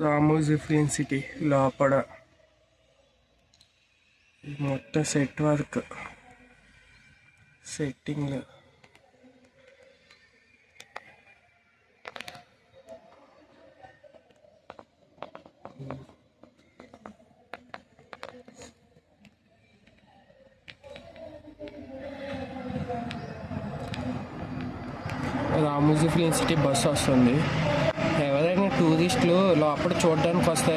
Ramoji film city లోపల మొత్తం set work సెట్టింగ్లు. రామోజీ ఫిలిం సిటీ బస్సు వస్తుంది. ఎవరైనా టూరిస్టులు లోపల చూడడానికి వస్తే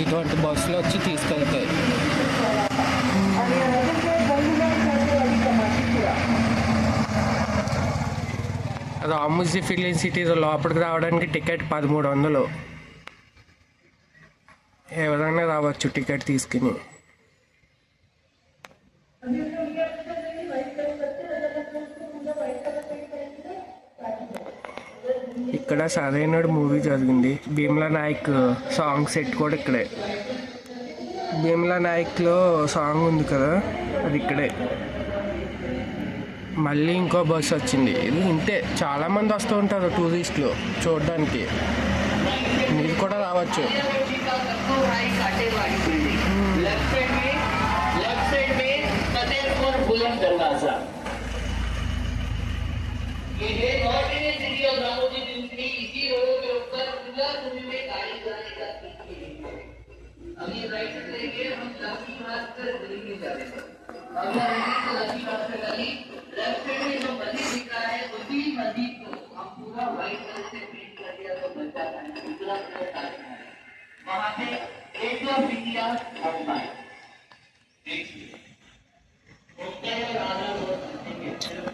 ఇటువంటి బస్సులు వచ్చి తీసుకెళ్తాయి. రామోజీ ఫిలిం సిటీ లోపలికి రావడానికి టికెట్ 1300. ఎవరైనా రావచ్చు టికెట్ తీసుకుని. ఇక్కడ సరైనడు మూవీ జరిగింది. భీమ్లా నాయక్ సాంగ్ సెట్ కూడా ఇక్కడే. భీమ్లా నాయక్లో సాంగ్ ఉంది కదా, అది ఇక్కడే. మళ్ళీ ఇంకో బస్సు వచ్చింది. ఇది ఇంతే, చాలామంది వస్తూ ఉంటారు టూరిస్టులు చూడడానికి. మీరు కూడా రావచ్చు.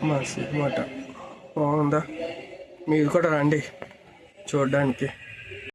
మస్తు మాట బాగుందా? మీరు కూడా రండి చూడడానికి.